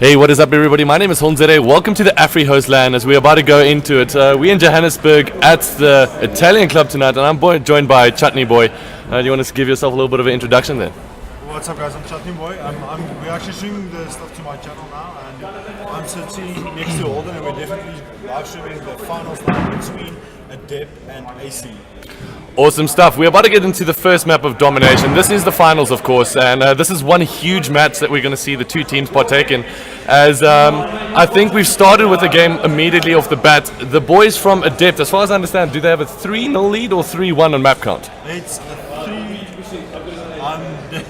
Hey, what is up everybody? My name is Holden. Welcome to the AfriHostLAN as we're about to go into it. We're in Johannesburg at the Italian club tonight, and I'm joined by ChutneyBoi. Do you want to give yourself a little bit of an introduction then? What's up guys, I'm ChutneyBoi. We're actually streaming the stuff to my channel now, and I'm sitting next to Holden, and we're definitely live streaming the finals now between Adept and AC. Awesome stuff. We're about to get into the first map of domination. This is the finals, of course, and this is one huge match that we're going to see the two teams partake in. As I think we've started with the game immediately off the bat. The boys from Adept, as far as I understand, do they have a 3-0 lead or 3-1 on map count? It's a 3.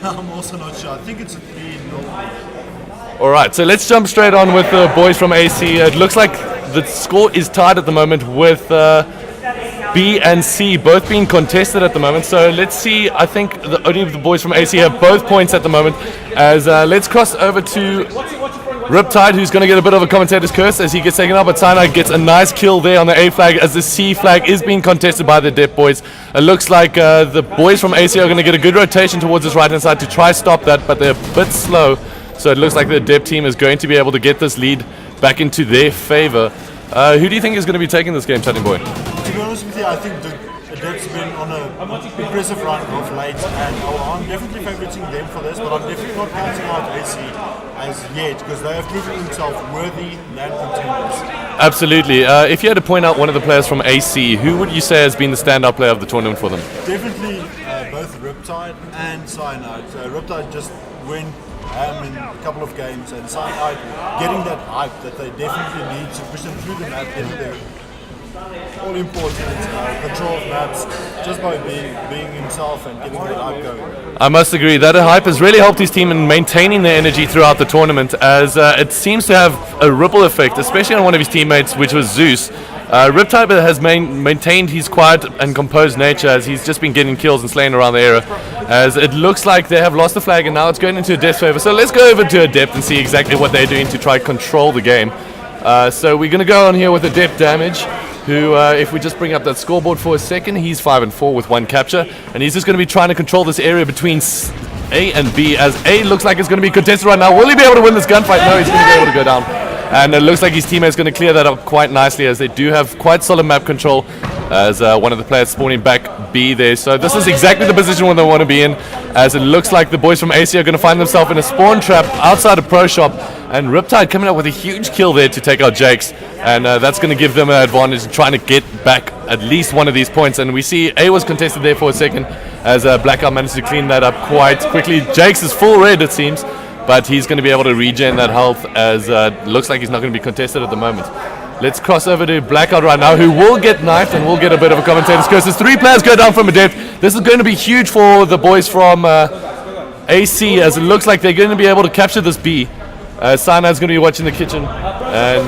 I'm also not sure. I think it's a 3-0. Alright, so let's jump straight on with the boys from AC. It looks like the score is tied at the moment with B and C both being contested at the moment. So let's see. I think only the boys from AC have both points at the moment. As let's cross over to Riptide, who's going to get a bit of a commentator's curse as he gets taken out, but Cyanide gets a nice kill there on the A flag as the C flag is being contested by the Adept boys. It looks like the boys from AC are going to get a good rotation towards this right hand side to try stop that, but they're a bit slow. So it looks like the Adept team is going to be able to get this lead back into their favor. Who do you think is going to be taking this game, ChutneyBoi? To be honest with you, I think the Adept's been on an impressive run of late, and I'm definitely favoriting them for this, but I'm definitely not counting out AC as yet, because they have proven themselves worthy land contenders. Absolutely. If you had to point out one of the players from AC, who would you say has been the standout player of the tournament for them? Definitely both Riptide and Cyanide. Riptide just went in a couple of games, and Cyanide getting that hype that they definitely need to push them through the map, getting their all important control of maps just by being himself and getting that hype going. I must agree that hype has really helped his team in maintaining their energy throughout the tournament, as it seems to have a ripple effect, especially on one of his teammates, which was Zeus. Riptide has maintained his quiet and composed nature as he's just been getting kills and slaying around the area, as it looks like they have lost the flag and now it's going into Adept's favor. So let's go over to Adept and see exactly what they're doing to try to control the game. So we're going to go on here with Adept Damage, who, if we just bring up that scoreboard for a second, he's 5-4 with 1 capture, and he's just going to be trying to control this area between A and B, as A looks like it's going to be contested right now. Will he be able to win this gunfight? No, he's going to be able to go down. And it looks like his teammate's going to clear that up quite nicely, as they do have quite solid map control, as one of the players spawning back B there. So this is exactly the position where they want to be in, as it looks like the boys from AC are going to find themselves in a spawn trap outside a pro shop, and Riptide coming up with a huge kill there to take out Jakes, and that's going to give them an advantage in trying to get back at least one of these points. And we see A was contested there for a second, as Blackout managed to clean that up quite quickly. Jakes is full red, it seems, but he's going to be able to regen that health, as looks like he's not going to be contested at the moment. Let's cross over to Blackout right now, who will get knifed and will get a bit of a commentator's curse. As 3 players go down from Adept. This is going to be huge for the boys from AC, as it looks like they're going to be able to capture this B. Cyanide's going to be watching the kitchen, and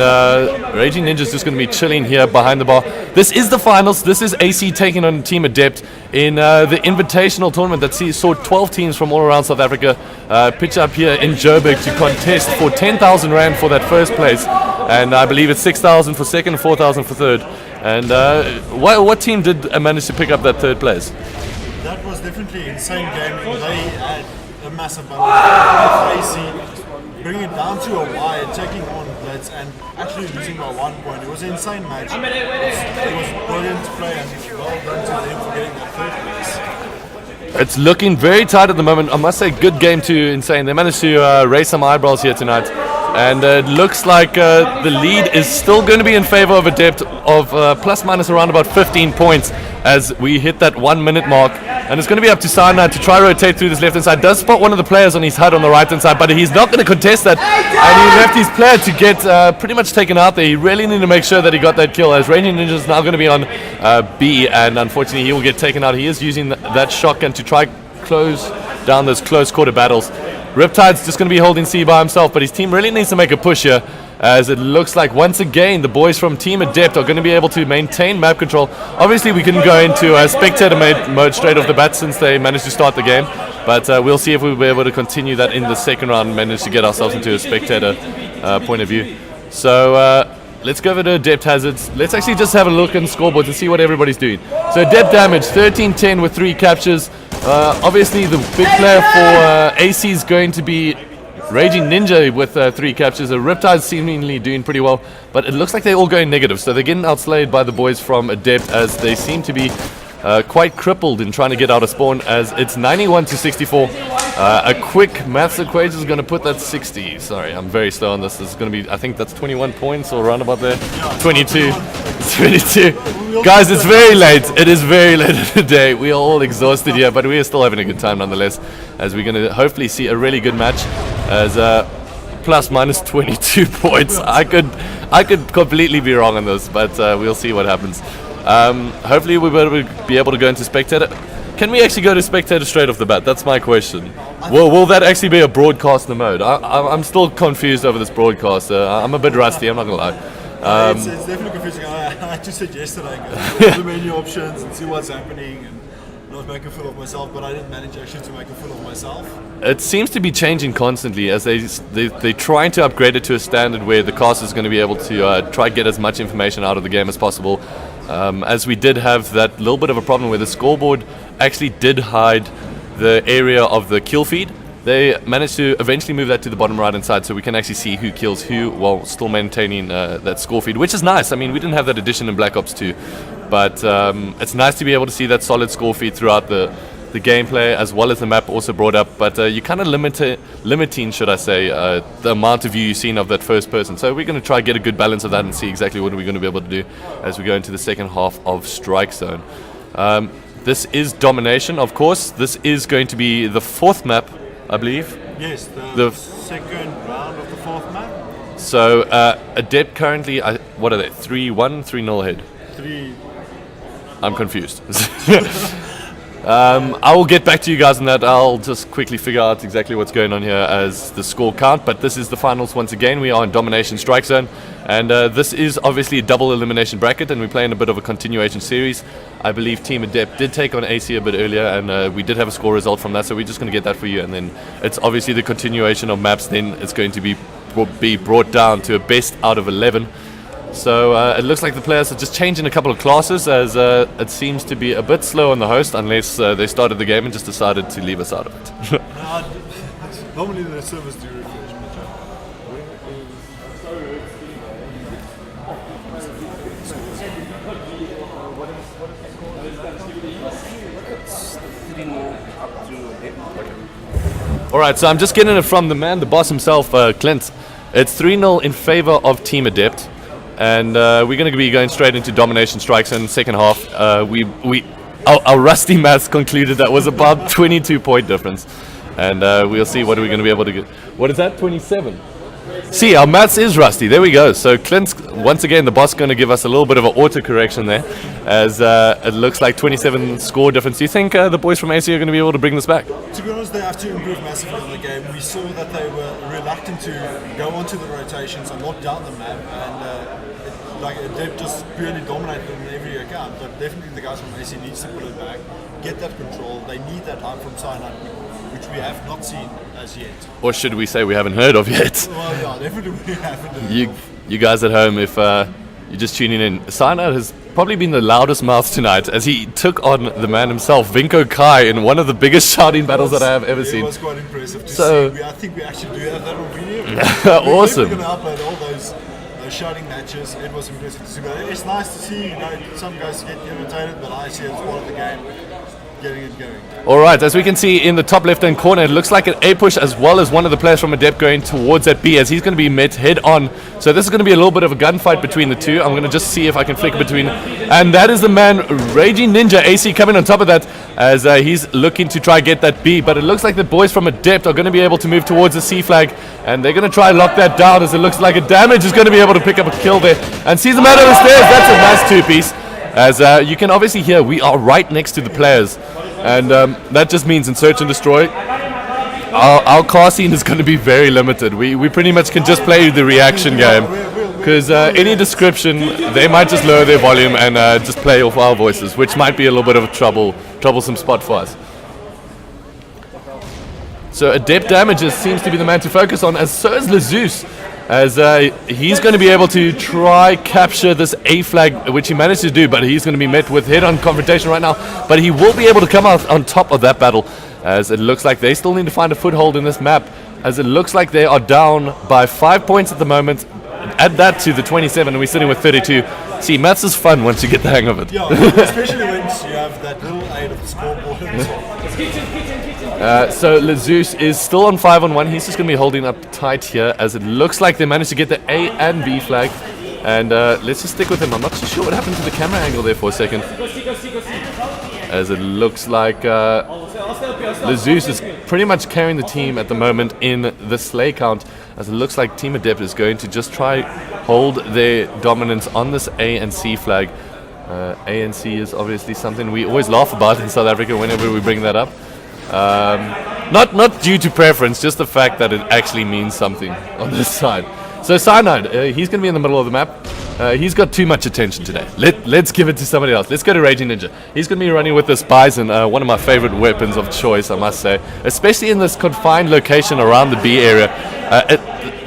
Raging Ninja's just going to be chilling here behind the bar. This is the finals. This is AC taking on Team Adept in the invitational tournament that saw 12 teams from all around South Africa pitch up here in Joburg to contest for 10,000 Rand for that first place, and I believe it's 6,000 for second, 4,000 for third. And what team did manage to pick up that third place? That was definitely insane game. They had a massive battle with AC, bringing it down to a wire, taking on Blitz, and actually losing by 1 point. It was an insane match. It was brilliant to play, and well done to them for getting that third place. It's looking very tight at the moment. I must say, good game to Insane. They managed to raise some eyebrows here tonight, and it looks like the lead is still going to be in favor of Adept of plus minus around about 15 points as we hit that 1 minute mark. And it's going to be up to Cyanide to try rotate through this left hand side. Does spot one of the players on his HUD on the right hand side, but he's not going to contest that. And he left his player to get pretty much taken out there. He really needed to make sure that he got that kill, as Raging Ninja is now going to be on B, and unfortunately he will get taken out. He is using that shotgun to try close down those close quarter battles. Riptide's just going to be holding C by himself, but his team really needs to make a push here, as it looks like once again the boys from Team Adept are going to be able to maintain map control. Obviously we couldn't go into spectator mode straight off the bat since they managed to start the game, but we'll see if we'll be able to continue that in the second round and manage to get ourselves into a spectator point of view. So let's go over to Adept Hazards. Let's actually just have a look at the scoreboard to see what everybody's doing. So Adept Damage 13-10 with 3 captures. Obviously the big player for AC is going to be Raging Ninja with 3 captures. The Riptide seemingly doing pretty well, but it looks like they're all going negative. So they're getting outslayed by the boys from Adept, as they seem to be quite crippled in trying to get out of spawn, as it's 91 to 64. A quick maths equation is going to put that 60. Sorry, I'm very slow on this. This is going to be, I think that's 21 points or around about there. 22. 22. Guys, it's very late. It is very late in the day. We are all exhausted here, but we are still having a good time nonetheless, as we're going to hopefully see a really good match, as plus minus 22 points. I could completely be wrong on this, but we'll see what happens. Hopefully we'll be able to go into spectator. Can we actually go to spectator straight off the bat? That's my question. Will that actually be a broadcaster mode? I'm still confused over this broadcaster. I'm a bit rusty, I'm not going to lie. It's definitely confusing. I just said yesterday, go to the menu options and see what's happening and not make a fool of myself, but I didn't manage actually to make a fool of myself. It seems to be changing constantly, as they're trying to upgrade it to a standard where the caster is going to be able to try get as much information out of the game as possible. As we did have that little bit of a problem where the scoreboard actually did hide the area of the kill feed. They managed to eventually move that to the bottom right hand side, so we can actually see who kills who while still maintaining that score feed, which is nice. I mean, we didn't have that addition in Black Ops 2, but it's nice to be able to see that solid score feed throughout the gameplay, as well as the map also brought up. But you kind of limiting, should I say, the amount of view you've seen of that first person. So we're going to try to get a good balance of that and see exactly what we're going to be able to do as we go into the second half of Strike Zone. This is Domination, of course. This is going to be the 4th map, I believe. Yes, the second round of the 4th map. So Adept currently, what are they? 3-1, 3-0 ahead. 3. I'm confused. I will get back to you guys on that. I'll just quickly figure out exactly what's going on here as the score count. But this is the finals once again. We are in Domination Strike Zone. And this is obviously a double elimination bracket, and we're playing a bit of a continuation series. I believe Team Adept did take on AC a bit earlier, and we did have a score result from that, so we're just going to get that for you. And then it's obviously the continuation of maps. Then it's going to be brought down to a best out of 11. So it looks like the players are just changing a couple of classes, as it seems to be a bit slow on the host, unless they started the game and just decided to leave us out of it. Normally the servers do refresh. Alright, so I'm just getting it from the man, the boss himself, Clint. It's 3-0 in favor of Team Adept. And we're going to be going straight into Domination Strikes in the second half. Our rusty maths concluded that was about 22-point difference. And we'll see what we're going to be able to get. What is that? 27? See, our maths is rusty. There we go. So Clint's, once again, the boss, going to give us a little bit of an auto-correction there, as it looks like 27 score difference. Do you think the boys from AC are going to be able to bring this back? To be honest, they have to improve massively in the game. We saw that they were reluctant to go onto the rotations and lock down the map, and they've just purely dominated on every account. But definitely the guys from AC needs to put it back, get that control. They need that time from Cyanide, which we have not seen as yet. Or should we say we haven't heard of yet? Well, yeah, definitely we haven't. You guys at home, if you're just tuning in, Cyanide has probably been the loudest mouth tonight, as he took on the man himself, Vinko Kai, in one of the biggest shouting battles that I have ever seen. It was quite impressive to see. I think we actually do have that on video. Awesome. We're going to upload all those shouting matches. It was impressive to see. But it's nice to see, some guys get irritated, but I see it's part of the game. Getting it going. Alright, as we can see in the top left hand corner, it looks like an A push, as well as one of the players from Adept going towards that B, as he's going to be met head on. So this is going to be a little bit of a gunfight between the two. I'm going to just see if I can flick between. And that is the man, Raging Ninja, AC, coming on top of that, as he's looking to try get that B. But it looks like the boys from Adept are going to be able to move towards the C flag, and they're going to try and lock that down, as it looks like a Damage is going to be able to pick up a kill there. And sees the man on the stairs. That's a nice two-piece. As you can obviously hear, we are right next to the players, and that just means in Search and Destroy, our car scene is going to be very limited. We pretty much can just play the reaction game, because any description, they might just lower their volume and just play off our voices, which might be a little bit of a troublesome spot for us. So Adept Damages seems to be the man to focus on, as so is Lezeus, as he's going to be able to try capture this A flag, which he managed to do, but he's going to be met with head-on confrontation right now. But he will be able to come out on top of that battle, as it looks like they still need to find a foothold in this map. as it looks like they are down by 5 points at the moment. Add that to the 27, and we're sitting with 32. See, maths is fun once you get the hang of it. Yeah, especially when you have that little aid of the scoreboard. So Lezeus is still on 5-on-1. He's just going to be holding up tight here, as it looks like they managed to get the A and B flag. And let's just stick with him. I'm not too sure what happened to the camera angle there for a second, as it looks like Lezeus is pretty much carrying the team at the moment in the slay count, as it looks like Team Adept is going to just try hold their dominance on this A and C flag. A and C is obviously something we always laugh about in South Africa whenever we bring that up. Not due to preference, just the fact that it actually means something on this side. So Cyanide, he's going to be in the middle of the map. He's got too much attention today. Let's give it to somebody else. Let's go to Raging Ninja. He's going to be running with this Bison, one of my favorite weapons of choice, I must say. Especially in this confined location around the B area.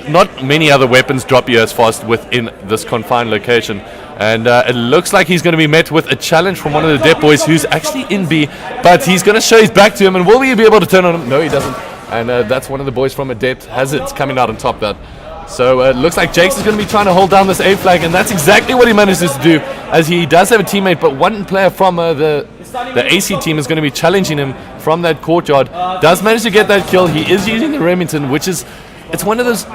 Not many other weapons drop you as fast within this confined location. And it looks like he's going to be met with a challenge from one of the Adept boys who's actually in B. But he's going to show his back to him, and will he be able to turn on him? No, he doesn't. And that's one of the boys from Adept. Hazards coming out on top there. So it looks like Jakes is going to be trying to hold down this A flag, and that's exactly what he manages to do, as he does have a teammate, but one player from the AC team is going to be challenging him from that courtyard. Does manage to get that kill. He is using the Remington, which is, it's one of those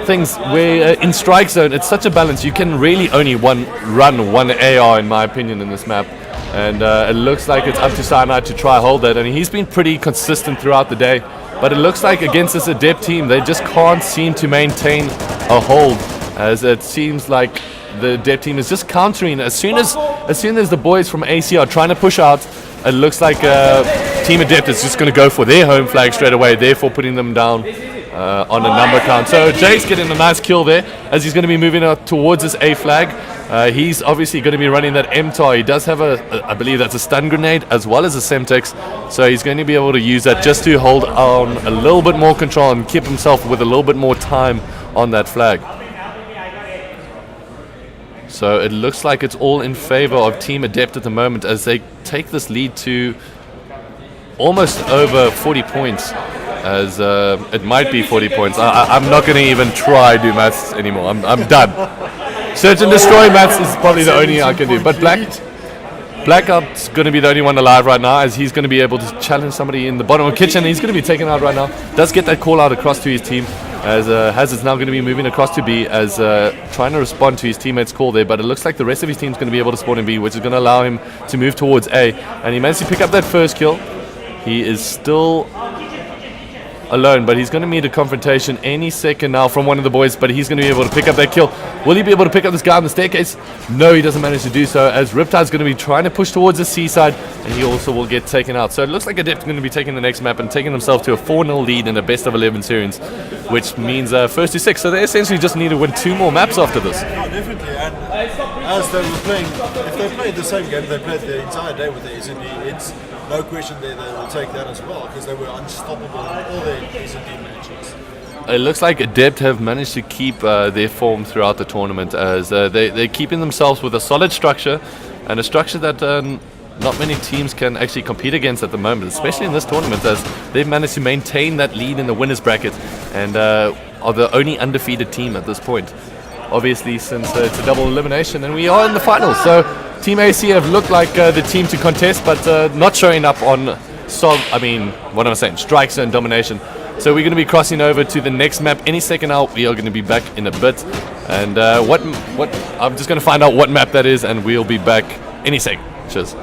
things where in strike zone, it's such a balance. You can really only run one AR, in my opinion, in this map. And it looks like it's up to Cyanide to try hold that, and he's been pretty consistent throughout the day. But it looks like against this Adept team, they just can't seem to maintain a hold, as it seems like the Adept team is just countering. As soon as the boys from AC are trying to push out, it looks like Team Adept is just going to go for their home flag straight away, therefore putting them down on a number count. So Jay's getting a nice kill there, as he's going to be moving out towards this A flag. He's obviously going to be running that MTAR. He does have I believe that's a stun grenade as well as a Semtex. So he's going to be able to use that just to hold on a little bit more control and keep himself with a little bit more time on that flag. So it looks like it's all in favor of Team Adept at the moment, as they take this lead to almost over 40 points. As it might be 40 points. I'm not going to even try do maths anymore. I'm done. Search and destroy maths is probably the only I can do. But Blackout's going to be the only one alive right now, as he's going to be able to challenge somebody in the bottom of the kitchen. He's going to be taken out right now. Does get that call out across to his team, as Hazard's now going to be moving across to B, as trying to respond to his teammate's call there. But it looks like the rest of his team's going to be able to spawn in B, which is going to allow him to move towards A. And he managed to pick up that first kill. He is still alone, but he's going to meet a confrontation any second now from one of the boys, but he's going to be able to pick up that kill. Will he be able to pick up this guy on the staircase? No, he doesn't manage to do so, as Riptide's going to be trying to push towards the seaside, and he also will get taken out. So it looks like Adept is going to be taking the next map and taking themselves to a 4-0 lead in a best of 11 series, which means first to 6. So they essentially just need to win 2 more maps after this. Oh, definitely. And as they were playing, if they played the same game they played the entire day with the S&D, it's no question they will take that as well, because they were unstoppable in all their S&D matches. It looks like Adept have managed to keep their form throughout the tournament, as they're keeping themselves with a solid structure, and a structure that not many teams can actually compete against at the moment, especially in this tournament, as they've managed to maintain that lead in the winners bracket, and are the only undefeated team at this point. Obviously, since it's a double elimination, and we are in the finals, so Team AC have looked like the team to contest, but not showing up on strike zone domination. So we're going to be crossing over to the next map any second now. We are going to be back in a bit, and I'm just going to find out what map that is, and we'll be back any second. Cheers.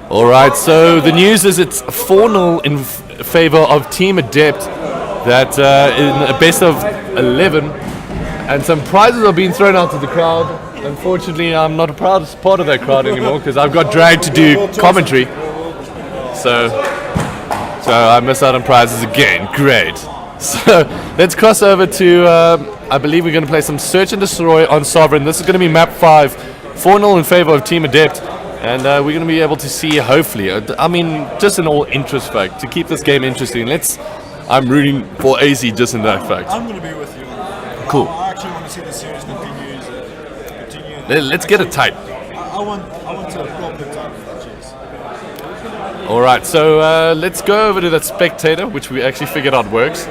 Alright, so the news is it's 4-0 in favor of Team Adept, that in a best of 11, and some prizes are being thrown out to the crowd. Unfortunately, I'm not a proud part of that crowd anymore because I've got dragged to do commentary. So I miss out on prizes again. Great. So let's cross over to, I believe we're going to play some Search and Destroy on Sovereign. This is going to be map 5, 4-0 in favor of Team Adept. And we're going to be able to see, hopefully, I mean, just an all interest fact, to keep this game interesting. I'm rooting for AC just in that fact. I'm going to be with you. Cool. I actually want to see the series continue. Let's get it tight. I want to proper tight matches. Alright, so let's go over to that spectator, which we actually figured out works.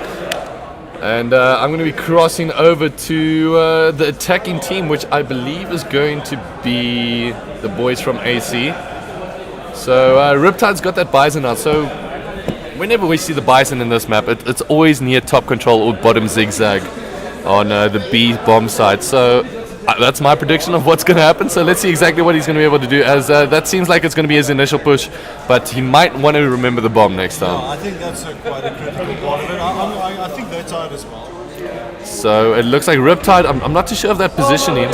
And I'm going to be crossing over to the attacking team, which I believe is going to be the boys from AC. So Riptide's got that Bison out. So whenever we see the Bison in this map, it's always near top control or bottom zigzag on the B bomb side. So that's my prediction of what's going to happen. So let's see exactly what he's going to be able to do, as that seems like it's going to be his initial push, but he might want to remember the bomb next time. I think that's quite a critical part of it. I think they're tired as well. So it looks like Riptide, I'm not too sure of that positioning.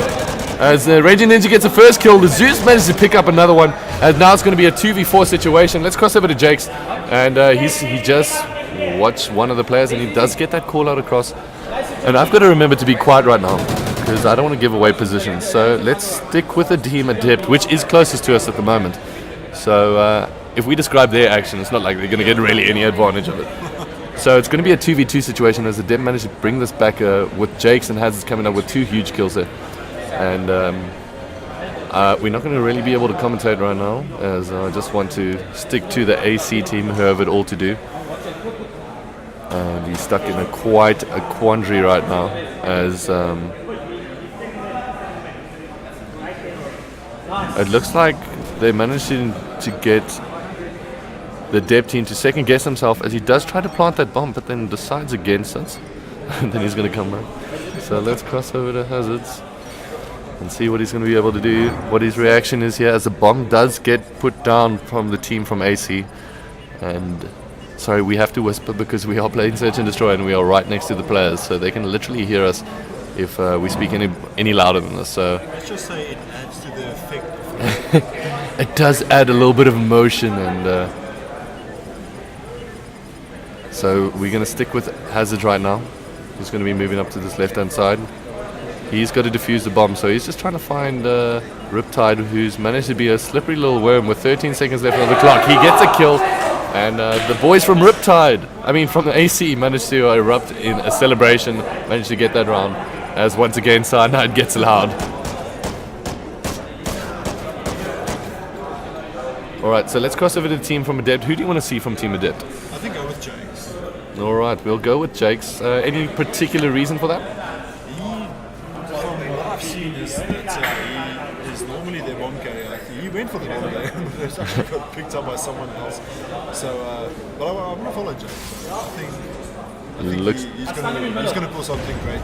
As Raging Ninja gets the first kill, the Zeus manages to pick up another one, and now it's going to be a 2v4 situation. Let's cross over to Jake's, and he just watched one of the players, and he does get that call out across. And I've got to remember to be quiet right now, because I don't want to give away positions. So let's stick with the team Adept, which is closest to us at the moment. So if we describe their action, it's not like they're going to get really any advantage of it. So it's going to be a 2v2 situation, as Adept managed to bring this back with Jakes and Hazard's coming up with 2 huge kills there. And we're not going to really be able to commentate right now, as I just want to stick to the AC team who have it all to do. And he's stuck in quite a quandary right now, as it looks like they managed to get the Adept team to second guess himself, as he does try to plant that bomb, but then decides against it. And then he's going to come back. So let's cross over to Hazards and see what he's going to be able to do, what his reaction is here, as the bomb does get put down from the team from AC. And sorry, we have to whisper because we are playing Search and Destroy and we are right next to the players, so they can literally hear us if we speak any louder than this. So let's just say it adds to the effect. It does add a little bit of emotion, and so we're going to stick with Hazard right now. He's going to be moving up to this left-hand side. He's got to defuse the bomb, so he's just trying to find Riptide, who's managed to be a slippery little worm with 13 seconds left on the clock. He gets a kill, and the boys from Riptide, from the AC, managed to erupt in a celebration, managed to get that round, as once again Cyanide gets loud. Alright, so let's cross over to the team from Adept. Who do you want to see from Team Adept? I think go with Jakes. Alright, we'll go with Jakes. Any particular reason for that? From what I've seen, is that he is normally their bomb carrier. He went for the bomb carrier, but it's actually got picked up by someone else. So, but I'm going to follow Jakes. I think he's going to pull something great.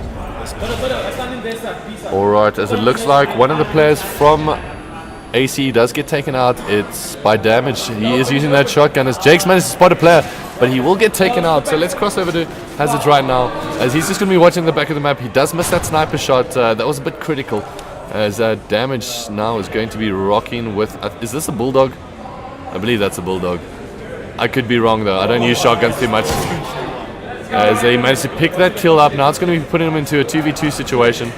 Alright, as it looks like one of the players from AC does get taken out. It's by damage. He is using that shotgun, as Jake's managed to spot a player, but he will get taken out. So let's cross over to Hazard right now, as he's just going to be watching the back of the map. He does miss that sniper shot. That was a bit critical, as damage now is going to be rocking with... is this a Bulldog? I believe that's a Bulldog. I could be wrong though. I don't use shotguns too much. As they managed to pick that kill up. Now it's going to be putting him into a 2v2 situation,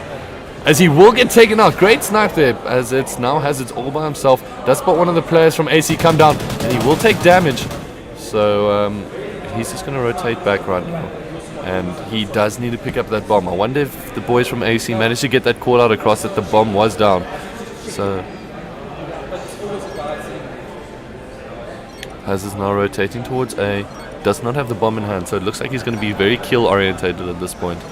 as he will get taken out. Great snipe there, as it's now Hazard's all by himself. Does spot one of the players from AC come down, and he will take damage. So he's just going to rotate back right now, and he does need to pick up that bomb. I wonder if the boys from AC managed to get that call out across that the bomb was down. So Hazard's now rotating towards A. Does not have the bomb in hand, so it looks like he's going to be very kill orientated at this point.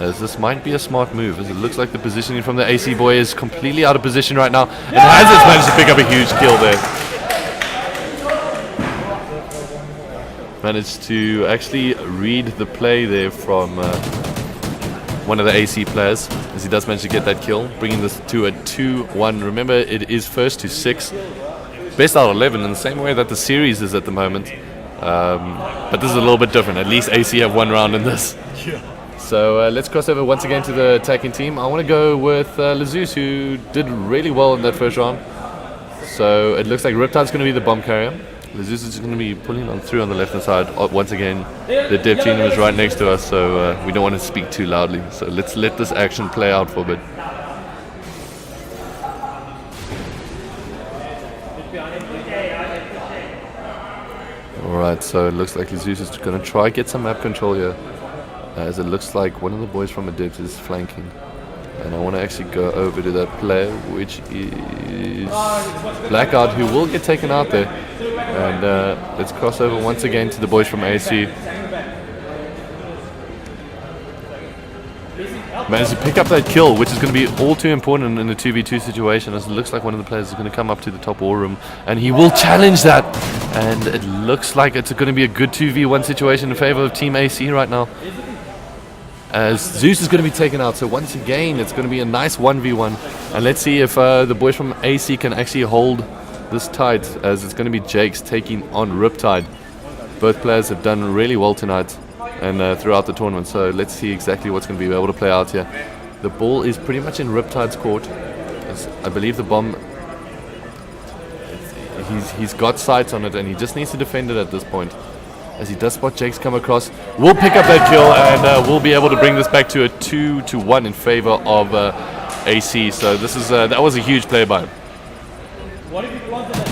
As this might be a smart move, as it looks like the positioning from the AC boy is completely out of position right now, and Hazard's managed to pick up a huge kill there. Managed to actually read the play there from one of the AC players, as as he does manage to get that kill, bringing this to a 2-1. Remember, it is first to 6. Best out of 11 in the same way that the series is at the moment. But this is a little bit different. At least AC have one round in this. So let's cross over once again to the attacking team. I want to go with Lezus, who did really well in that first round. So it looks like Riptide's going to be the bomb carrier. Lezus is going to be pulling on through on the left-hand side. Once again, the dev team is right next to us, so we don't want to speak too loudly. So let's let this action play out for a bit. Alright, so it looks like Lezus is going to try get some map control here, as it looks like one of the boys from Adept is flanking. And I want to actually go over to that player, which is Blackout, who will get taken out there. And let's cross over once again to the boys from AC. Managed to pick up that kill, which is going to be all too important in a 2v2 situation, as it looks like one of the players is going to come up to the top war room, and he will challenge that. And it looks like it's going to be a good 2v1 situation in favor of Team AC right now, as Zeus is going to be taken out. So once again, it's going to be a nice 1v1. And let's see if the boys from AC can actually hold this tight, as it's going to be Jakes taking on Riptide. Both players have done really well tonight and throughout the tournament. So let's see exactly what's going to be able to play out here. The ball is pretty much in Riptide's court. As I believe the bomb, he's got sights on it, and he just needs to defend it at this point. As he does spot Jakes come across, we'll pick up that kill, and we'll be able to bring this back to a 2-1 in favor of AC. So this is that was a huge play by him. What if you planted that?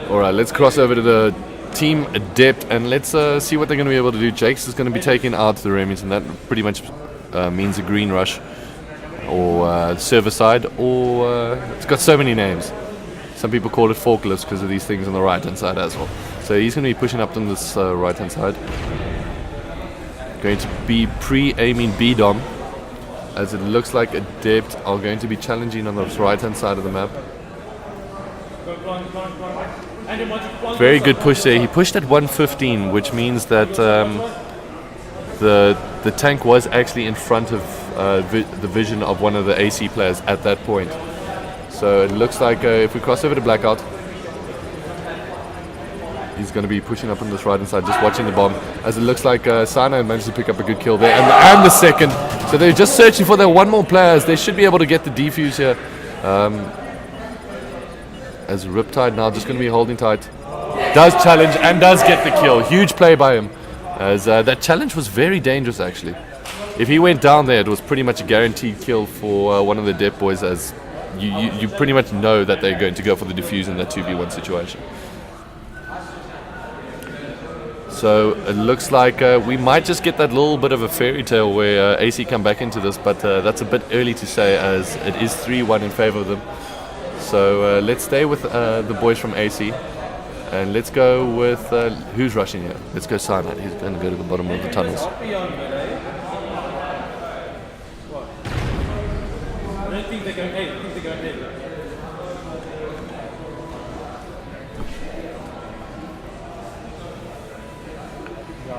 Alright, let's cross over to the Team Adept, and let's see what they're going to be able to do. Jakes is going to be taking out the Remington. That pretty much means a green rush, or server side, or it's got so many names. Some people call it forklifts because of these things on the right hand side as well. So he's going to be pushing up on this right hand side. Going to be pre-aiming B-Dom, as it looks like Adept are going to be challenging on the right hand side of the map. Very good push there. He pushed at 115, which means that the tank was actually in front of the vision of one of the AC players at that point. So it looks like if we cross over to Blackout, he's going to be pushing up on this right hand side, just watching the bomb. As it looks like Sana managed to pick up a good kill there, and the second. So they're just searching for their one more players. They should be able to get the defuse here. As Riptide now just going to be holding tight. Does challenge and does get the kill. Huge play by him, as that challenge was very dangerous actually. If he went down there, it was pretty much a guaranteed kill for one of the Adept boys, as you pretty much know that they're going to go for the defuse in that 2v1 situation. So it looks like we might just get that little bit of a fairy tale where AC come back into this, but that's a bit early to say, as it is 3-1 in favor of them. So let's stay with the boys from AC, and let's go with who's rushing here. Let's go Cyanide. He's going to go to the bottom of the tunnels.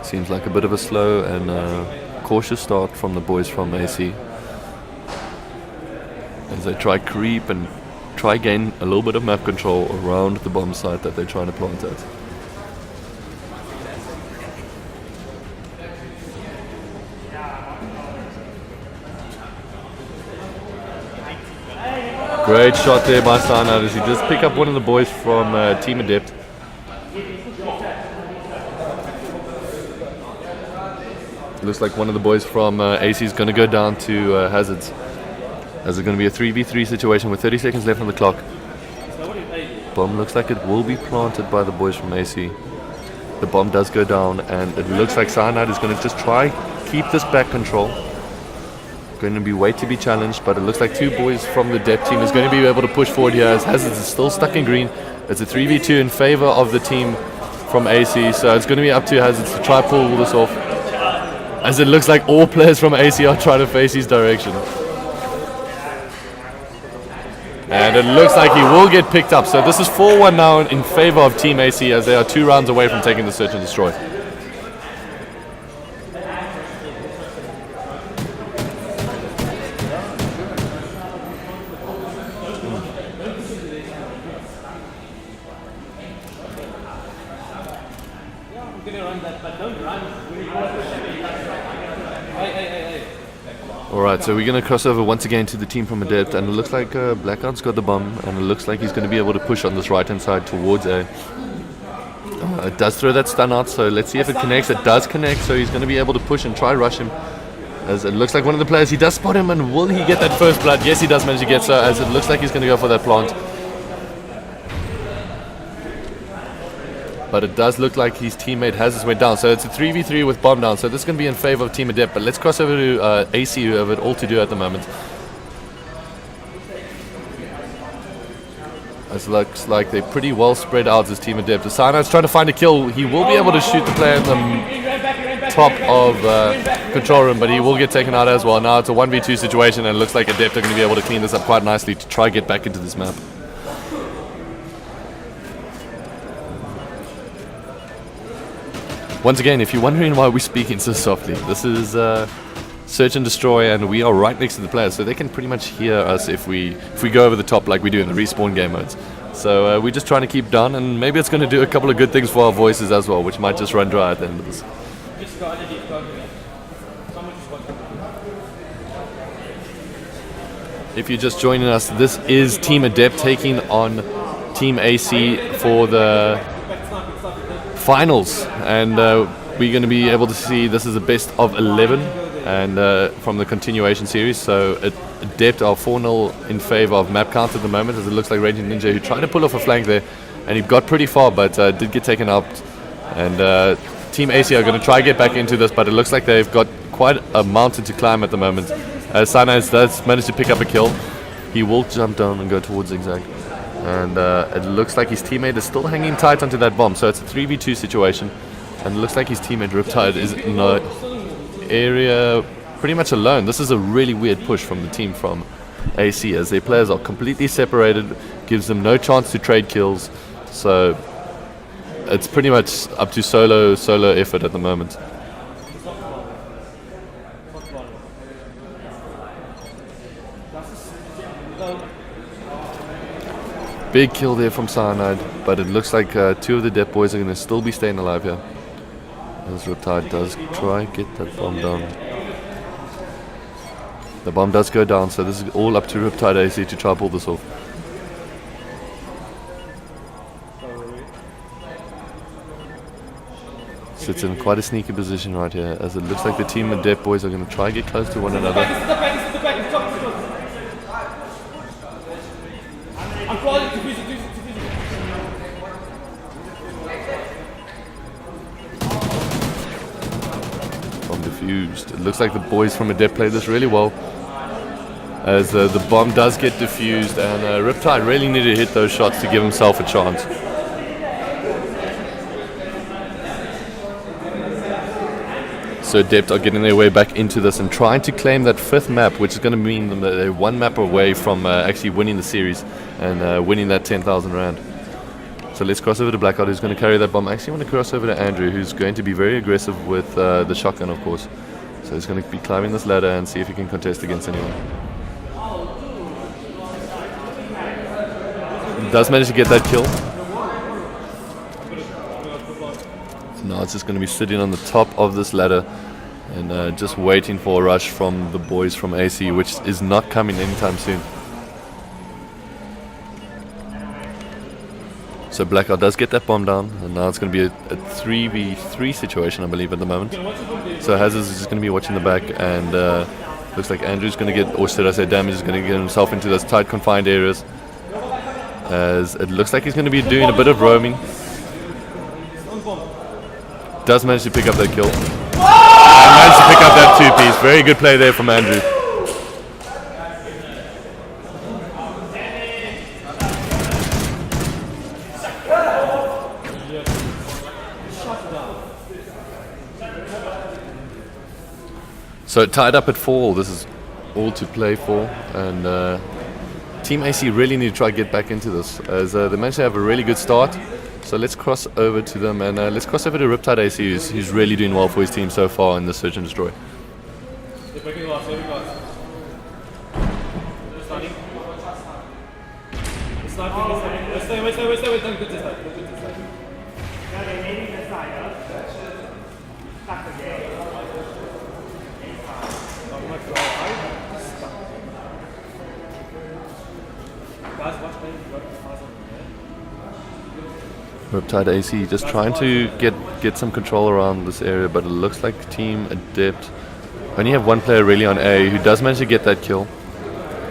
Seems like a bit of a slow and cautious start from the boys from AC, as they try creep and try gain a little bit of map control around the bomb site that they're trying to plant at. Great shot there by Cyanide, as he just pick up one of the boys from Team Adept. Looks like one of the boys from AC is going to go down to Hazards, as it's going to be a 3v3 situation with 30 seconds left on the clock. Bomb looks like it will be planted by the boys from AC. The bomb does go down, and it looks like Cyanide is going to just try keep this back control. Going to be wait to be challenged, but it looks like two boys from the Depth team is going to be able to push forward here, as Hazards is still stuck in green. It's a 3v2 in favor of the team from AC, so it's going to be up to Hazards to try pull this off, as it looks like all players from AC are trying to face his direction. And but it looks like he will get picked up. So this is 4-1 now in favor of Team AC, as they are 2 rounds away from taking the search and destroy. Alright, so we're going to cross over once again to the team from Adept, and it looks like Blackout's got the bomb, and it looks like he's going to be able to push on this right hand side towards A. It does throw that stun out, so let's see if it connects. It does connect, so he's going to be able to push and try rush him. As it looks like one of the players, he does spot him, and will he get that first blood? Yes, he does manage to get so, as it looks like he's going to go for that plant. But it does look like his teammate has his way down. So it's a 3v3 with bomb down. So this is going to be in favor of Team Adept. But let's cross over to AC, who have it all to do at the moment. It looks like they're pretty well spread out as Team Adept. Asana's trying to find a kill. He will be able to shoot the player in the top of control room, but he will get taken out as well. Now it's a 1v2 situation, and it looks like Adept are going to be able to clean this up quite nicely to try get back into this map. Once again, if you're wondering why we're speaking so softly, this is Search and Destroy, and we are right next to the players, so they can pretty much hear us if we go over the top like we do in the respawn game modes. So we're just trying to keep down, and maybe it's going to do a couple of good things for our voices as well, which might just run dry at the end of this. If you're just joining us, this is Team Adept taking on Team AC for the finals, and we're going to be able to see this is a best of 11 and from the continuation series. So Adept are 4-0 in favor of map count at the moment, as it looks like Raging Ninja, who tried to pull off a flank there, and he got pretty far, but did get taken out. And Team AC are going to try to get back into this, but it looks like they've got quite a mountain to climb at the moment. Sinai does manage to pick up a kill. He will jump down and go towards Zigzag. And it looks like his teammate is still hanging tight onto that bomb. So it's a 3v2 situation. And it looks like his teammate Riptide is in the area pretty much alone. This is a really weird push from the team from AC, as their players are completely separated. Gives them no chance to trade kills. So it's pretty much up to solo effort at the moment. Big kill there from Cyanide, but it looks like 2 of the Adept boys are going to still be staying alive here. As Riptide does try get that bomb down. The bomb does go down, so this is all up to Riptide AC to try pull this off. Sits in quite a sneaky position right here, as it looks like the Team Adept boys are going to try get close to one another. Bomb defused. It looks like the boys from Adept play this really well, as the bomb does get defused, and Riptide really needed to hit those shots to give himself a chance. So Adept are getting their way back into this and trying to claim that 5th map, which is going to mean that they're 1 map away from actually winning the series and winning that 10,000 rand. So let's cross over to Blackout, who's going to carry that bomb. I actually want to cross over to Andrew, who's going to be very aggressive with the shotgun, of course. So he's going to be climbing this ladder and see if he can contest against anyone. He does manage to get that kill. Now it's just going to be sitting on the top of this ladder and just waiting for a rush from the boys from AC, which is not coming anytime soon. So Blackout does get that bomb down, and now it's going to be a 3v3 situation, I believe, at the moment. So Hazard is just going to be watching the back, and looks like Andrew's going to get, or should I say Damage is going to get himself into those tight confined areas, as it looks like he's going to be doing a bit of roaming. Does manage to pick up that kill. And managed to pick up that 2-piece. Very good play there from Andrew. So tied up at 4. This is all to play for. And Team AC really need to try to get back into this, as they managed to have a really good start. So let's cross over to them, and let's cross over to Riptide AC, who's really doing well for his team so far in the Search and Destroy. Riptide AC just trying to get some control around this area, but it looks like Team Adept only have one player really on A who does manage to get that kill,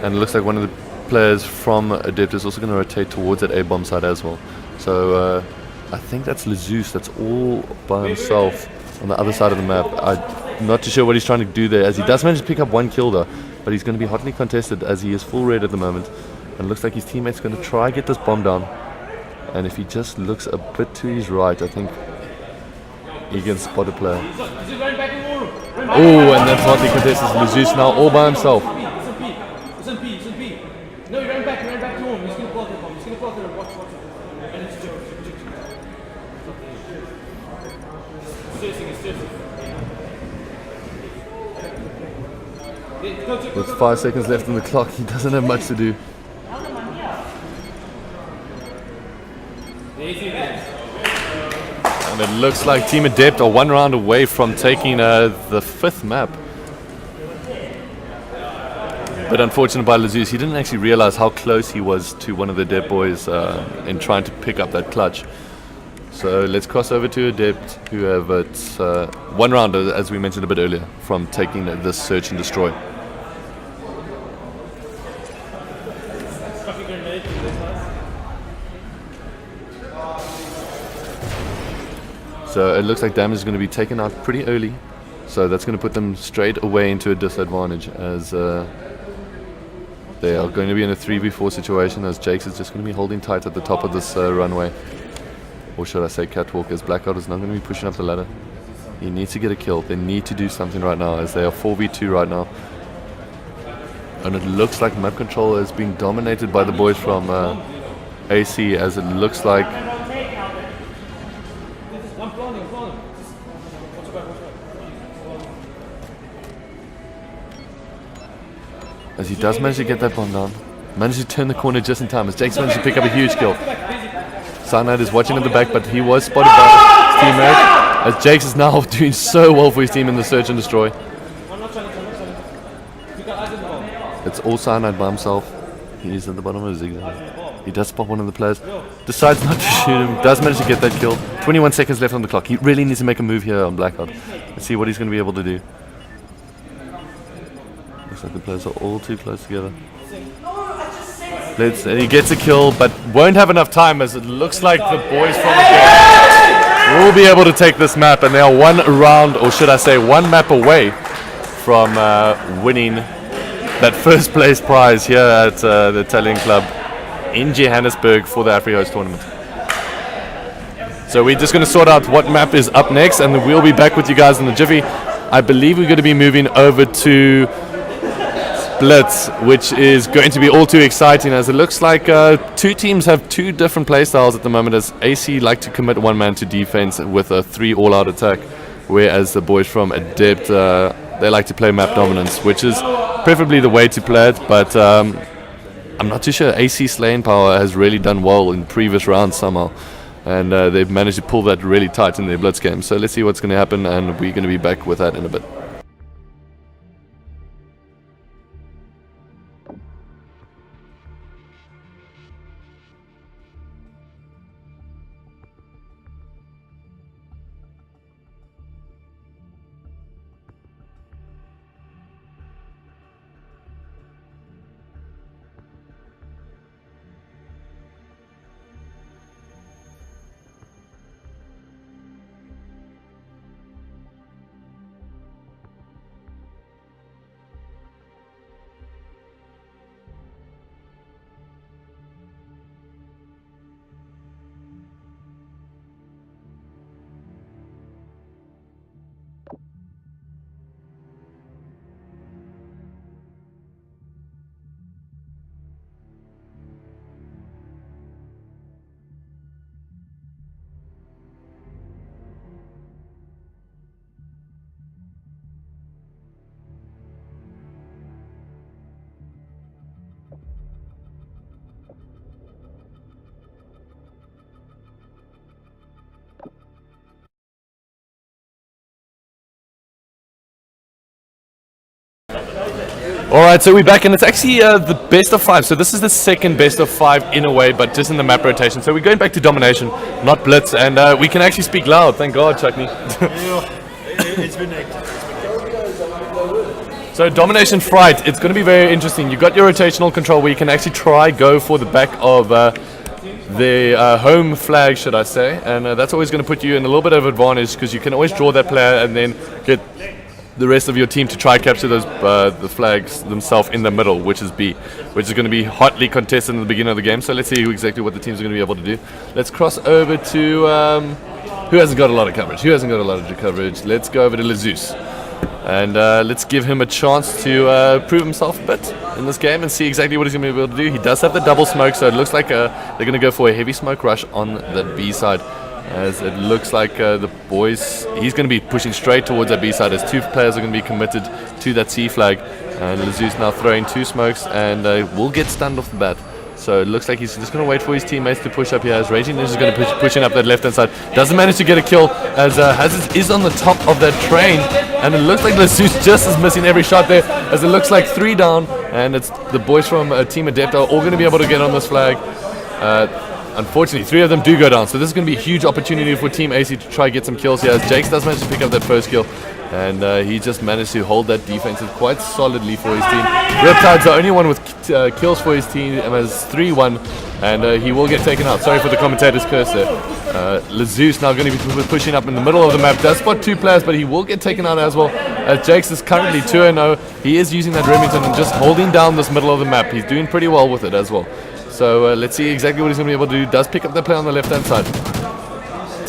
and it looks like one of the players from Adept is also going to rotate towards that A bomb side as well. So I think that's Lezeus that's all by himself on the other side of the map. I'm not too sure what he's trying to do there, as he does manage to pick up one kill though, but he's going to be hotly contested as he is full red at the moment, and it looks like his teammate's going to try get this bomb down. And if he just looks a bit to his right, I think he can spot a player. Oh, and that's hotly contested. Lezeus now all by himself. No, he ran back to him. He's going to block the bomb. He's going to block the watch. And it's With 5 seconds left on the clock, he doesn't have much to do. And it looks like Team Adept are one round away from taking the 5th map. But unfortunate by Lezeus, he didn't actually realize how close he was to one of the Adept boys in trying to pick up that clutch. So let's cross over to Adept, who have one round, as we mentioned a bit earlier, from taking this Search and Destroy. So it looks like damage is going to be taken out pretty early. So that's going to put them straight away into a disadvantage, as they are going to be in a 3v4 situation, as Jakes is just going to be holding tight at the top of this runway. Or should I say catwalk, as Blackout is not going to be pushing up the ladder. He needs to get a kill. They need to do something right now, as they are 4v2 right now. And it looks like map control is being dominated by the boys from AC, as it looks like as he does manage to get that bomb down. Managed to turn the corner just in time, as Jake's managed to pick up a huge kill. Cyanide is watching at the back, but he was spotted by his teammate, as Jakes is now doing so well for his team in the Search and Destroy. It's all Cyanide by himself. He's at the bottom of the zigzag. He does spot one of the players, decides not to shoot him, does manage to get that kill. 21 seconds left on the clock. He really needs to make a move here on Blackout. Let's see what he's going to be able to do. Looks like the players are all too close together. He gets a kill, but won't have enough time, as it looks like the boys from the will be able to take this map, and they are one round, or should I say one map away from winning that first place prize here at the Italian club in Johannesburg for the AfriHost tournament. So we're just going to sort out what map is up next, and then we'll be back with you guys in the jiffy. I believe we're going to be moving over to Blitz, which is going to be all too exciting, as it looks like two teams have two different play styles at the moment, as AC like to commit one man to defense with a 3 all-out attack, whereas the boys from Adept they like to play map dominance, which is preferably the way to play it, but I'm not too sure. AC Slaying Power has really done well in previous rounds somehow, and they've managed to pull that really tight in their Blitz game. So let's see what's going to happen, and we're going to be back with that in a bit. Alright, so we're back, and it's actually the best of 5. So this is the second best of 5 in a way, but just in the map rotation. So we're going back to domination, not blitz, and we can actually speak loud. Thank God, Chutney. It's been hectic. So domination fright, it's going to be very interesting. You've got your rotational control where you can actually try go for the back of the home flag, should I say, and that's always going to put you in a little bit of advantage because you can always draw that player and then get the rest of your team to try capture those the flags themselves in the middle, which is B, which is going to be hotly contested in the beginning of the game. So let's see exactly what the teams are going to be able to do. Let's cross over to who hasn't got a lot of coverage. Let's go over to Jesus, and let's give him a chance to prove himself a bit in this game and see exactly what he's going to be able to do. He does have the double smoke, so it looks like they're going to go for a heavy smoke rush on the B side. As it looks like the boys, he's going to be pushing straight towards that B side as 2 players are going to be committed to that C flag. And Jesus now throwing 2 smokes and will get stunned off the bat. So it looks like he's just going to wait for his teammates to push up here. As Raging Ninja is going to pushing up that left hand side. Doesn't manage to get a kill as Hazard is on the top of that train. And it looks like Jesus just is missing every shot there. As it looks like 3 down. And it's the boys from Team Adept are all going to be able to get on this flag. Unfortunately, 3 of them do go down, so this is going to be a huge opportunity for Team AC to try get some kills here, as Jakes does manage to pick up that first kill, and he just managed to hold that defensive quite solidly for his team. Riptide's the only one with kills for his team, as 3-1, and he will get taken out. Sorry for the commentator's curse there. Jesus now going to be pushing up in the middle of the map, does spot 2 players, but he will get taken out as well, as Jakes is currently 2-0. He is using that Remington and just holding down this middle of the map. He's doing pretty well with it as well. So let's see exactly what he's going to be able to do. Does pick up the play on the left hand side.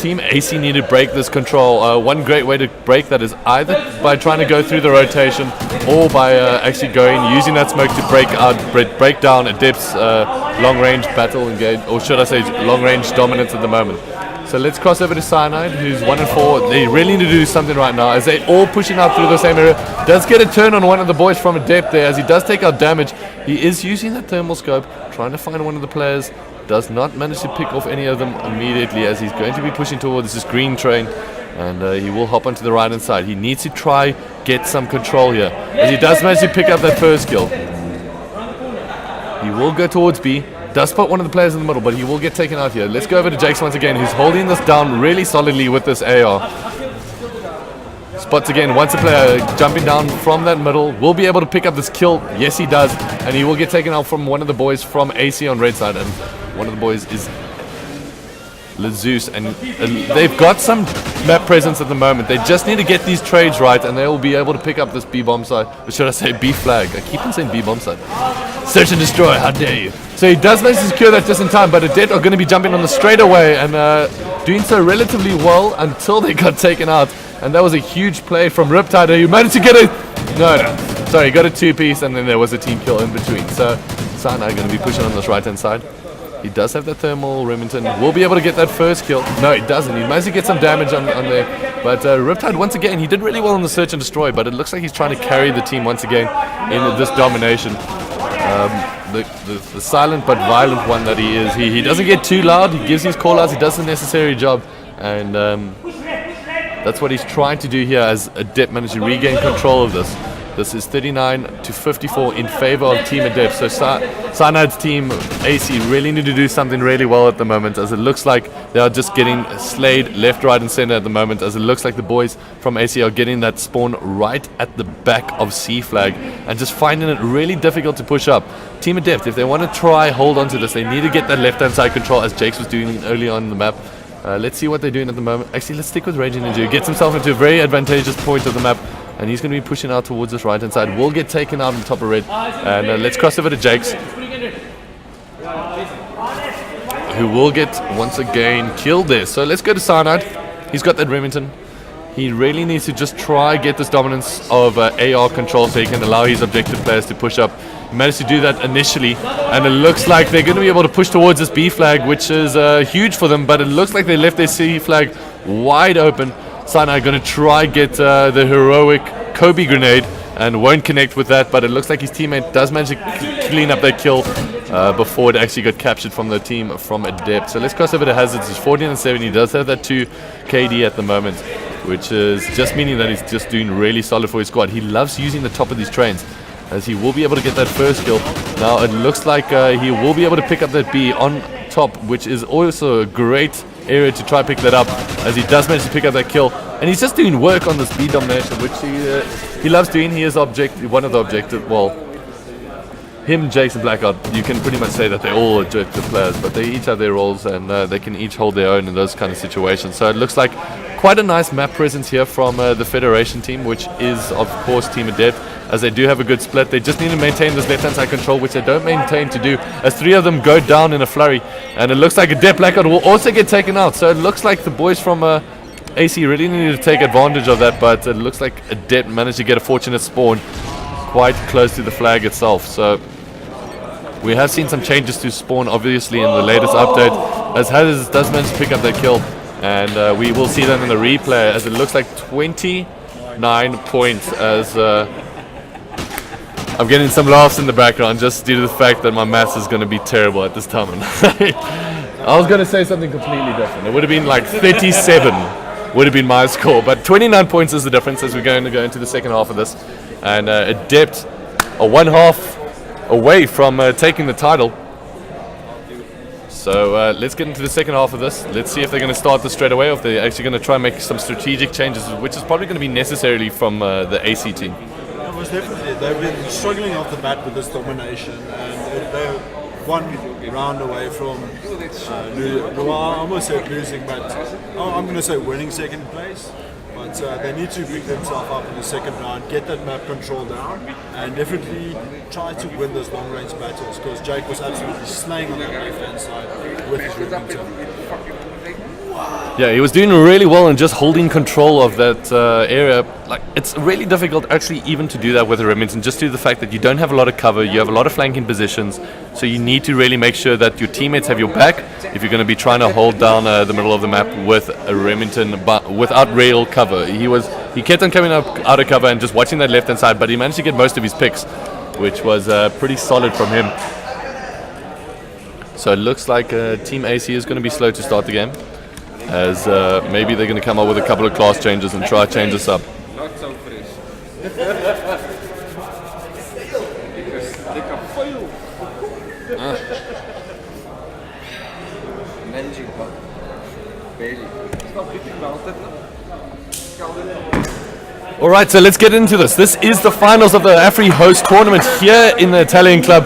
Team AC need to break this control. One great way to break that is either by trying to go through the rotation or by actually using that smoke to break down Adept's long range battle engage, or should I say long range dominance at the moment. So let's cross over to Cyanide, who's 1-4. They really need to do something right now as they're all pushing out through the same area. Does get a turn on one of the boys from Adept there as he does take out damage. He is using that thermal scope, trying to find one of the players. Does not manage to pick off any of them immediately as he's going to be pushing towards this green train. And he will hop onto the right hand side. He needs to try get some control here as he does manage to pick up that first kill. He will go towards B. Does spot one of the players in the middle, but he will get taken out here. Let's go over to Jakes once again, who's holding this down really solidly with this AR. Spots again, once a player jumping down from that middle, will be able to pick up this kill. Yes, he does. And he will get taken out from one of the boys from AC on red side. And one of the boys is Jesus. And they've got some map presence at the moment. They just need to get these trades right, and they will be able to pick up this B bomb side. Or should I say B flag? I keep on saying B bomb side. Search and destroy, how dare you. So he does manage to secure that just in time, but Adept are going to be jumping on the straightaway and doing so relatively well until they got taken out. And that was a huge play from Riptide, who managed to get a... No. Sorry, he got a 2-piece, and then there was a team kill in between. So Sana going to be pushing on this right-hand side. He does have that thermal Remington. Will be able to get that first kill. No, he doesn't. He managed to get some damage on there. But Riptide, once again, he did really well on the search and destroy, but it looks like he's trying to carry the team once again in this domination. The silent but violent one that he is. He doesn't get too loud. He gives his call-outs. He does the necessary job. And that's what he's trying to do here as Adept managed to regain control of this. This is 39-54 in favor of Team Adept. So Cyanide's team, AC, really need to do something really well at the moment, as it looks like they are just getting slayed left, right, and center at the moment, as it looks like the boys from AC are getting that spawn right at the back of C flag and just finding it really difficult to push up. Team Adept, if they want to try hold on to this, they need to get that left-hand side control, as Jakes was doing early on in the map. Let's see what they're doing at the moment. Actually, let's stick with Raging Ninja. He gets himself into a very advantageous point of the map, and he's going to be pushing out towards this right hand side. Will get taken out on top of red. And let's cross over to Jakes, who will get once again killed there. So let's go to Cyanide. He's got that Remington. He really needs to just try get this dominance of AR control so he can allow his objective players to push up. He managed to do that initially, and it looks like they're going to be able to push towards this B flag, which is huge for them, but it looks like they left their C flag wide open. Cyanide going to try get the heroic Kobe grenade and won't connect with that, but it looks like his teammate does manage to clean up that kill before it actually got captured from the team from Adept. So let's cross over to Hazards. He's 14-7. He does have that 2 KD at the moment, which is just meaning that he's just doing really solid for his squad. He loves using the top of these trains. as he will be able to get that first kill. Now it looks like he will be able to pick up that B on top, which is also a great area to try pick that up, as he does manage to pick up that kill. And he's just doing work on this B domination, which he loves doing. He is one of the objective, well, him, Jakes, and Blackout, you can pretty much say that they're all objective players, but they each have their roles, and they can each hold their own in those kind of situations. So it looks like quite a nice map presence here from the Federation team, which is, of course, Team Adept, as they do have a good split. They just need to maintain this left-hand side control, which they don't maintain to do, as 3 of them go down in a flurry. And it looks like Adept Blackout will also get taken out. So it looks like the boys from AC really need to take advantage of that, but it looks like Adept managed to get a fortunate spawn quite close to the flag itself. So we have seen some changes to spawn, obviously, in the latest update, as Hatters does manage to pick up that kill. And we will see that in the replay, as it looks like 29 points, as I'm getting some laughs in the background just due to the fact that my maths is going to be terrible at this time. I was going to say something completely different. It would have been like 37 would have been my score, but 29 points is the difference as we're going to go into the second half of this. And Adept are 1 half away from taking the title. So let's get into the second half of this. Let's see if they're going to start this straight away, or if they're actually going to try and make some strategic changes, which is probably going to be necessarily from the AC team. It was definitely, they've been struggling off the bat with this domination, and they're 1 round away from well, I almost said losing, but I'm going to say winning second place. But they need to pick themselves up in the second round, get that map control down, and definitely try to win those long range battles, because Jake was absolutely slaying on that left hand side with his Remington. Yeah, he was doing really well and just holding control of that area. Like, it's really difficult actually even to do that with a Remington, just due to the fact that you don't have a lot of cover, you have a lot of flanking positions, so you need to really make sure that your teammates have your back if you're going to be trying to hold down the middle of the map with a Remington, but without real cover. He kept on coming up out of cover and just watching that left hand side, but he managed to get most of his picks, which was pretty solid from him. So it looks like Team AC is going to be slow to start the game, as maybe they're going to come up with a couple of class changes and try to change this up. Not so fresh. Managing but barely. Stop hitting mounted. Alright, so let's get into this. This is the finals of the AfriHost tournament here in the Italian club.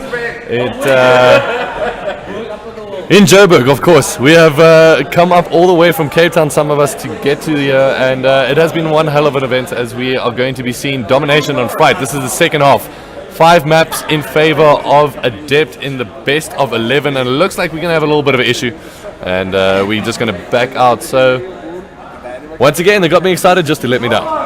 In Joburg, of course. We have come up all the way from Cape Town, some of us, to get to the and it has been one hell of an event, as we are going to be seeing domination on fight. This is the second half. 5 maps in favor of Adept in the best of 11, and it looks like we're going to have a little bit of an issue, and we're just going to back out. So once again, they got me excited just to let me down.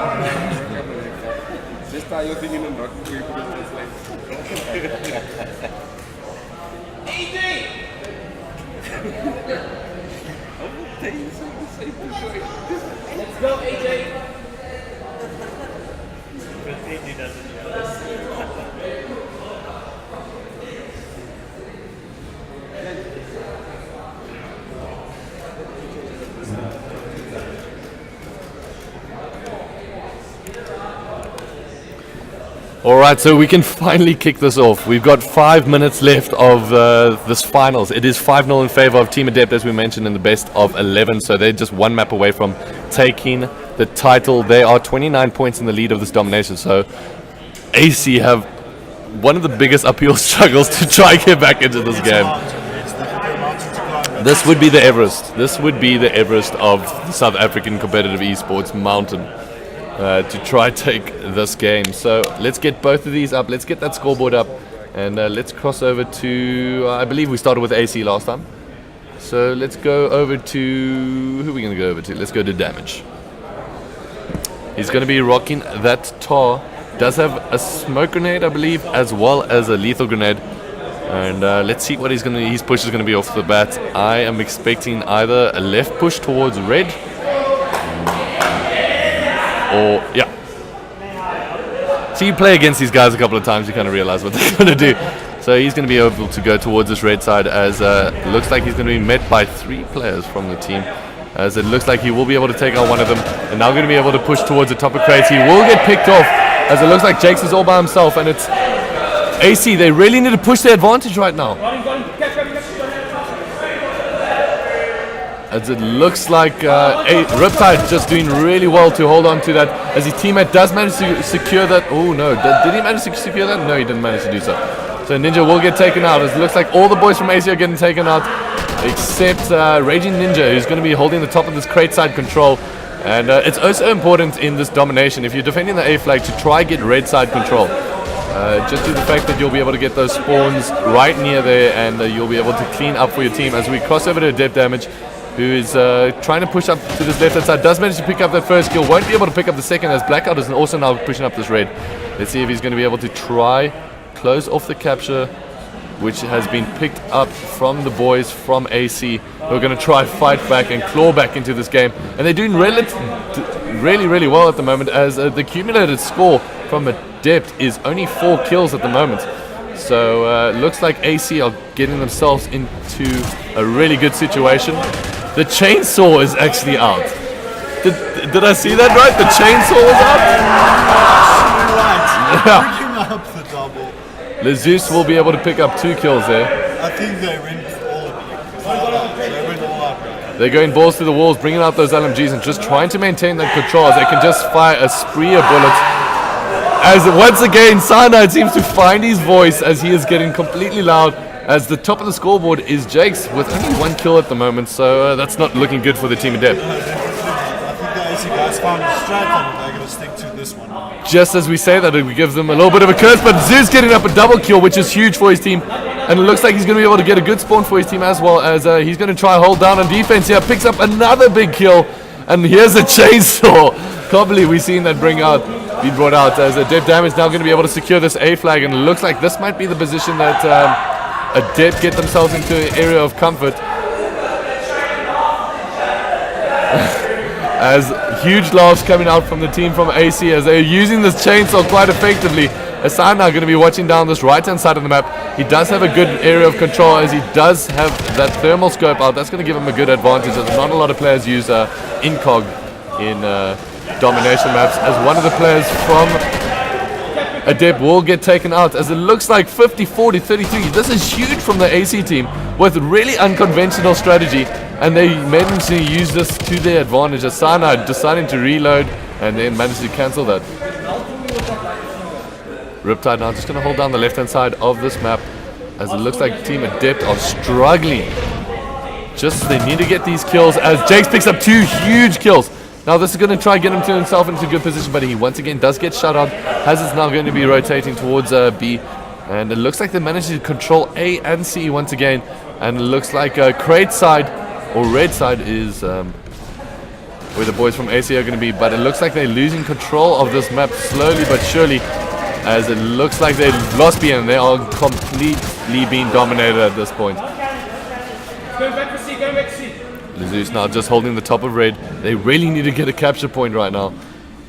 Let's go, AJ. Alright, so we can finally kick this off. We've got 5 minutes left of this finals. It is 5-0 in favor of Team Adept, as we mentioned, in the best of 11. So they're just 1 map away from taking the title. They are 29 points in the lead of this domination. So AC have one of the biggest uphill struggles to try and get back into this game. This would be the Everest. This would be the Everest of the South African competitive esports mountain. To try take this game. So let's get both of these up. Let's get that scoreboard up, and let's cross over to I believe we started with AC last time, so let's go over to who are we going to go over to? Let's go to Damage. He's going to be rocking that tar. Does have a smoke grenade, I believe, as well as a lethal grenade, and let's see what his push is going to be off the bat. I am expecting either a left push towards red, or, yeah. So you play against these guys a couple of times, you kind of realize what they're going to do. So he's going to be able to go towards this red side, as it looks like he's going to be met by 3 players from the team. As it looks like he will be able to take out one of them, and now going to be able to push towards the top of crates. He will get picked off, as it looks like Jakes is all by himself, and it's AC, they really need to push their advantage right now. As it looks like Riptide just doing really well to hold on to that, as his teammate does manage to secure that. Oh no, did he manage to secure that? No, he didn't manage to do so. So Ninja will get taken out. It looks like all the boys from AC are getting taken out, except Raging Ninja, who's going to be holding the top of this crate side control. And it's also important in this domination, if you're defending the A flag, to try get red side control. Just due to the fact that you'll be able to get those spawns right near there, and you'll be able to clean up for your team. As we cross over to Adept Damage, who is trying to push up to this left hand side, does manage to pick up that first kill, won't be able to pick up the second, as Blackout is also now pushing up this red. Let's see if he's going to be able to try close off the capture, which has been picked up from the boys from AC, who are going to try fight back and claw back into this game. And they're doing really well at the moment, as the accumulated score from Adept is only 4 kills at the moment. So looks like AC are getting themselves into a really good situation. The chainsaw is actually out. Did I see that right? The chainsaw is out? Right. Picking up the double. Lezeus will be able to pick up 2 kills there. I think they went all out. They're going balls through the walls, bringing out those LMGs and just trying to maintain that control, as they can just fire a spree of bullets. As once again, Cyanide seems to find his voice, as he is getting completely loud, as the top of the scoreboard is Jake's with only 1 kill at the moment, so that's not looking good for the team Adept. I think the AC guys found a strat and they're going to stick to this one. Just as we say that, it gives them a little bit of a curse, but Zeus getting up a double kill, which is huge for his team. And it looks like he's going to be able to get a good spawn for his team, as well, as he's going to try hold down on defense here. Picks up another big kill, and here's a chainsaw. Can't believe we've seen that be brought out, as Adept Damage now going to be able to secure this A flag, and it looks like this might be the position that Adept get themselves into an area of comfort. As huge laughs coming out from the team from AC, as they're using this chainsaw quite effectively. Hassan now going to be watching down this right hand side of the map. He does have a good area of control, as he does have that thermal scope out. That's going to give him a good advantage, as not a lot of players use incog in domination maps, as one of the players from Adept will get taken out, as it looks like 54 to 33. This is huge from the AC team, with really unconventional strategy, and they managed to use this to their advantage, as Cyanide deciding to reload and then managed to cancel that. Riptide now just going to hold down the left hand side of this map, as it looks like Team Adept are struggling. Just they need to get these kills, as Jakes picks up 2 huge kills. Now this is going to try get himself into a good position, but he once again does get shut out. Hazard's now going to be rotating towards B, and it looks like they managed to control A and C once again, and it looks like crate side or red side is where the boys from AC are going to be, but it looks like they're losing control of this map slowly but surely, as it looks like they lost B and they are completely being dominated at this point. Going back to C, going back to C. Lezeus now just holding the top of red. They really need to get a capture point right now.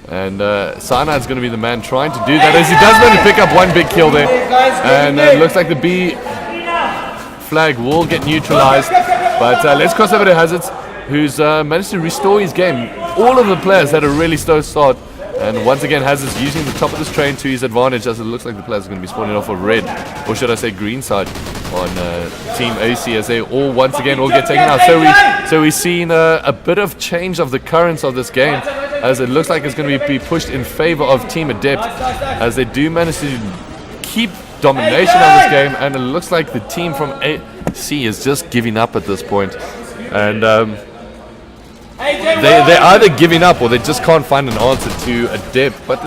And Cyanide's going to be the man trying to do that, as he does manage to pick up 1 big kill there. And it looks like the B flag will get neutralized. But let's cross over to Hazards, who's managed to restore his game. All of the players had a really slow start. And once again, Hazard's using the top of this train to his advantage, as it looks like the players are going to be spawning off of red, or should I say green side, on Team AC, as they all once again will get taken out. So we've seen a bit of change of the currents of this game, as it looks like it's going to be pushed in favor of Team Adept, as they do manage to keep domination of this game, and it looks like the team from AC is just giving up at this point. And they're either giving up or they just can't find an answer to Adept. But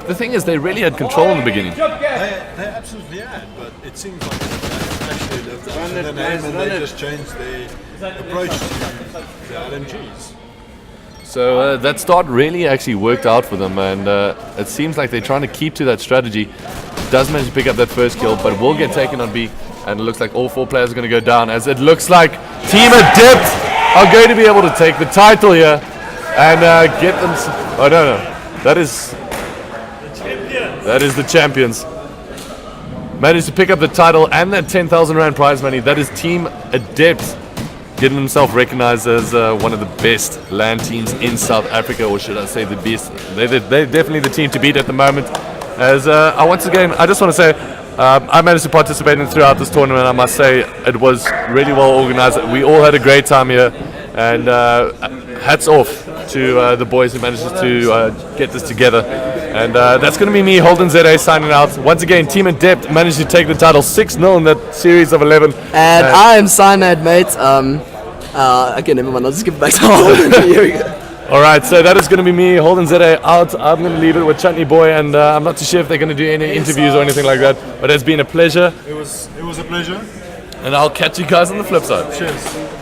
the thing is, they really had control in the beginning. They absolutely had, but it seems like they actually lived up to the name, and they just changed their approach to the LMGs. So that start really actually worked out for them, and it seems like they're trying to keep to that strategy. Does manage to pick up that first kill, but will get taken on B, and it looks like all 4 players are going to go down, as it looks like Team Adept are going to be able to take the title here and get them. Oh no, that is the champions. Managed to pick up the title and that 10,000 Rand prize money. That is Team Adept getting themselves recognized as one of the best LAN teams in South Africa, or should I say the best. They're definitely the team to beat at the moment. As I just want to say, I managed to participate in throughout this tournament. I must say it was really well organized. We all had a great time here, and hats off to the boys who managed to get this together. And that's going to be me, Holden ZA, signing out. Once again, Team Adept managed to take the title 6-0 in that series of 11. And I am Cyanide, mate. Okay, never mind. I'll just give it back to Holden. Here we go. All right, so that is going to be me, Holden ZA, out. I'm going to leave it with ChutneyBoi, and I'm not too sure if they're going to do any interviews or anything like that. But it's been a pleasure. It was a pleasure. And I'll catch you guys on the flip side. Cheers.